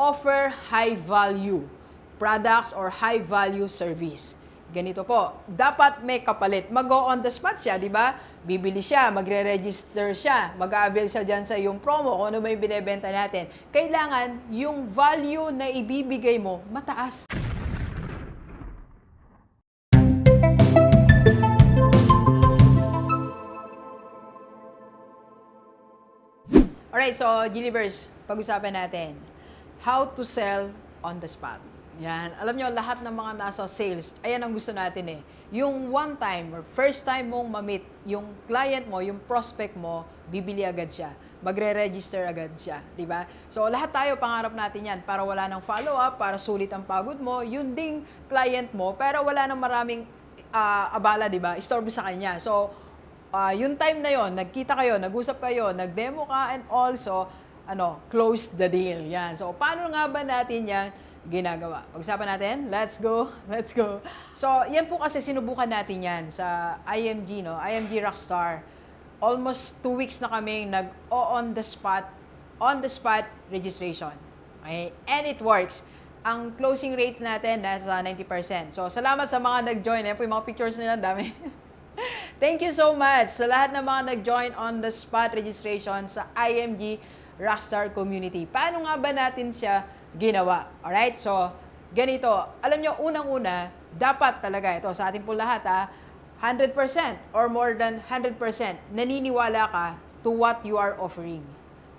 offer high value products or high value service. Ganito po, dapat may kapalit. Mag-go on the spot siya, di ba? Bibili siya, magre-register siya, mag-avail siya dyan sa yung promo, kung ano ba yung binibenta natin. Kailangan yung value na ibibigay mo mataas. Alright, so Gilivers, pag-usapan natin, how to sell on the spot. Yan. Alam nyo, lahat ng mga nasa sales, ayan ang gusto natin eh. Yung one time or first time mong ma-meet, yung client mo, yung prospect mo, bibili agad siya. Magre-register agad siya. Diba? So, lahat tayo pangarap natin yan para wala ng follow-up, para sulit ang pagod mo, yun ding client mo, pero wala ng maraming abala, diba? Istorbo sa kanya. So, yung time na yon, nagkita kayo, nag-usap kayo, nag-demo ka, and also, close the deal. Yan. So, paano nga ba natin yan ginagawa? Pag-usapan natin, let's go. So, yan po kasi sinubukan natin yan sa IMG, no? IMG Rockstar. Almost 2 weeks na kaming on the spot registration. Okay? And it works. Ang closing rate natin, nasa 90%. So, salamat sa mga nag-join. Yan po yung mga pictures nila, dami. Thank you so much sa lahat ng mga nag-join on the spot registration sa IMG Rockstar Community. Paano nga ba natin siya ginawa? Alright? So, ganito. Alam nyo, unang-una, dapat talaga ito sa ating po lahat 100% or more than 100% naniniwala ka to what you are offering.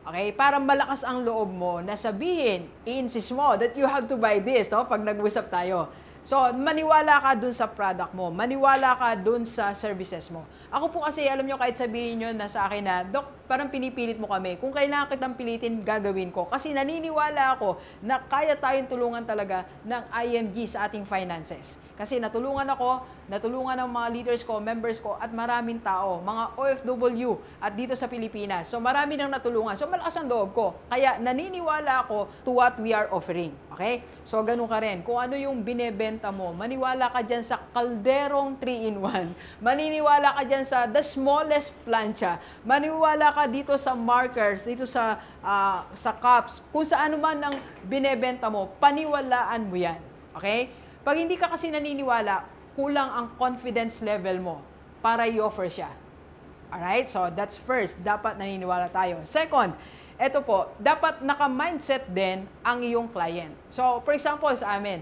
Okay? Para malakas ang loob mo na sabihin, i-insist mo that you have to buy this, no? Pag nag-usap tayo. So, maniwala ka dun sa product mo. Maniwala ka dun sa services mo. Ako po kasi, alam nyo, kahit sabihin nyo na sa akin na, Dok, parang pinipilit mo kami. Kung kailangan kitang pilitin, gagawin ko. Kasi naniniwala ako na kaya tayong tulungan talaga ng IMG sa ating finances. Kasi natulungan ako, natulungan ng mga leaders ko, members ko, at maraming tao, mga OFW at dito sa Pilipinas. So, marami nang natulungan. So, malakas ang loob ko. Kaya naniniwala ako to what we are offering. Okay? So, ganun ka rin. Kung ano yung binebenta mo, maniwala ka dyan sa kalderong 3-in-1. Maniniwala ka dyan sa the smallest plancha. Maniwala ka dito sa markers, dito sa cups. Kung saan man ang binebenta mo, paniwalaan mo yan. Okay? Pag hindi ka kasi naniniwala, kulang ang confidence level mo para i-offer siya. Alright? So, that's first. Dapat naniniwala tayo. Second, eto po, dapat naka-mindset din ang iyong client. So, for example, sa amin,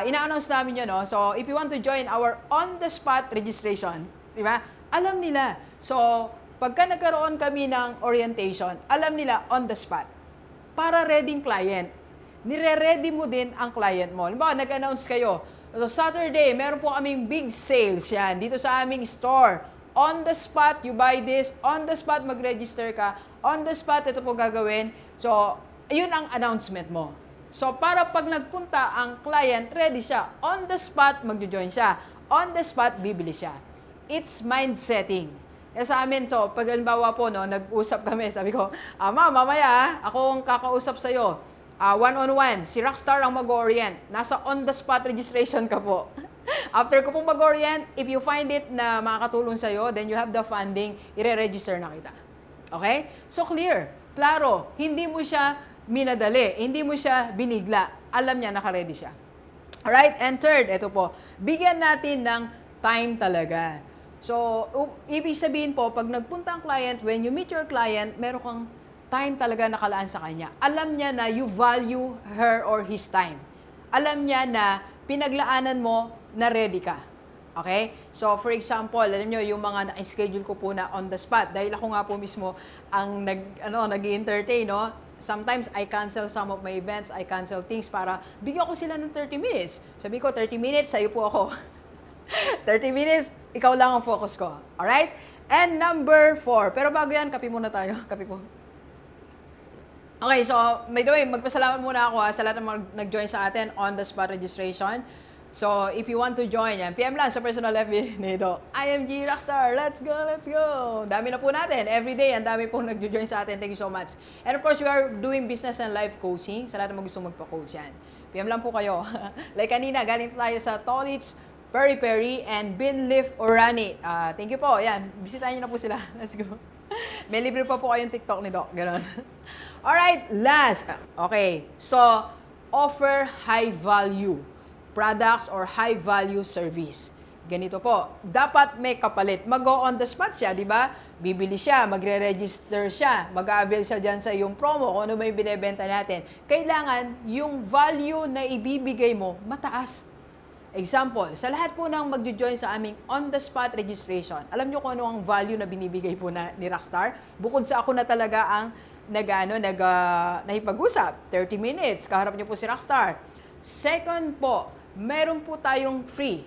ina-announce namin yun, no? So, if you want to join our on-the-spot registration, di ba? Alam nila. So, pagka nagkaroon kami ng orientation, alam nila on the spot. Para readying client. Nire-ready mo din ang client mo. Halimbawa, nag-announce kayo. So, Saturday, meron po kaming big sales yan dito sa aming store. On the spot, you buy this. On the spot, mag-register ka. On the spot, ito po gagawin. So, yun ang announcement mo. So, para pag nagpunta ang client, ready siya. On the spot, mag-join siya. On the spot, bibili siya. It's mind setting. Sa amin, so, pag halimbawa po, no, nag-usap kami, sabi ko, Ma'am, mamaya, ako ang kakausap sa'yo. One-on-one, si Rockstar ang mag-orient. Nasa on-the-spot registration ka po. After ko pong mag-orient, if you find it na makakatulong sa'yo, then you have the funding, ire-register na kita. Okay? So, clear. Klaro. Hindi mo siya minadali. Hindi mo siya binigla. Alam niya, naka-ready siya. Alright? And third, ito po, bigyan natin ng time talaga. So, ibig sabihin po, pag nagpunta ang client, when you meet your client, meron kang time talaga nakalaan sa kanya. Alam niya na you value her or his time. Alam niya na pinaglaanan mo na ready ka. Okay? So, for example, alam niyo, yung mga na-schedule ko po na on the spot, dahil ako nga po mismo ang nag-entertain, no? Sometimes, I cancel some of my events, I cancel things para bigyan ko sila ng 30 minutes. Sabi ko, 30 minutes, sa'yo po ako. 30 minutes, ikaw lang ang focus ko. Alright? And number 4. Pero bago yan, kape muna tayo. Kape po. Okay, so, by the way, magpasalamat muna ako sa lahat ng mga nag-join sa atin on the spot registration. So, if you want to join yan, PM lang sa personal FB nito. IMG Rockstar, let's go, let's go! Dami na po natin. Every day, ang dami pong nag-join sa atin. Thank you so much. And of course, we are doing business and life coaching. Sa lahat ng mga gusto magpa-coach yan. PM lang po kayo. Like kanina, galing tayo sa Tolits, Peri Peri, and Binleaf Orani. Thank you po. Yan, bisitahin nyo na po sila. Let's go. May libre pa po kayong TikTok ni Doc. Ganon. Alright, last. Okay, so offer high value products or high value service. Ganito po, dapat may kapalit. Mag-go on the spot siya, di ba? Bibili siya, magre-register siya, mag-avail siya dyan sa yung promo, kung ano may binebenta natin. Kailangan yung value na ibibigay mo, mataas. Example, sa lahat po ng magjo-join sa aming on-the-spot registration, alam nyo kung ano ang value na binibigay po ni Rockstar? Bukod sa ako na talaga ang nahipag-usap, 30 minutes, kaharap nyo po si Rockstar. Second po, meron po tayong free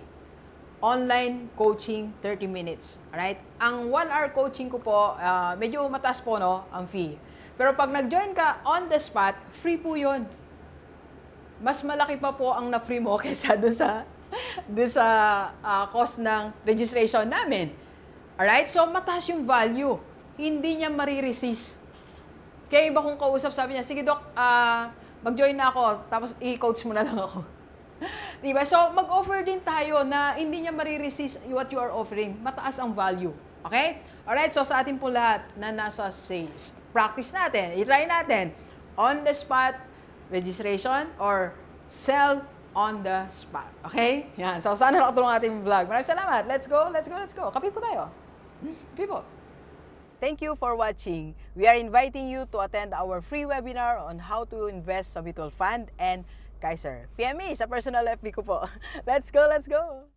online coaching 30 minutes. Alright? Ang 1-hour coaching ko po, medyo mataas po no, ang fee. Pero pag nag-join ka on the spot, free po yun. Mas malaki pa po ang na-free mo kaysa doon sa cost ng registration namin. Alright? So, mataas yung value. Hindi niya mariresist. Kaya iba kong kausap, sabi niya, sige Doc, mag-join na ako, tapos i-coach mo na lang ako. Diba? So, mag-offer din tayo na hindi niya mariresist what you are offering. Mataas ang value. Okay? Alright, so sa ating po lahat na nasa sales, practice natin, i-try natin, on the spot registration or sell on the spot. Okay? Yan. So, sana nakatulong ating vlog. Maraming salamat. Let's go, let's go, let's go. Kape po tayo. Kape po. Thank you for watching. We are inviting you to attend our free webinar on how to invest sa mutual fund and Kaiser. PME sa personal FB ko po. Let's go, let's go!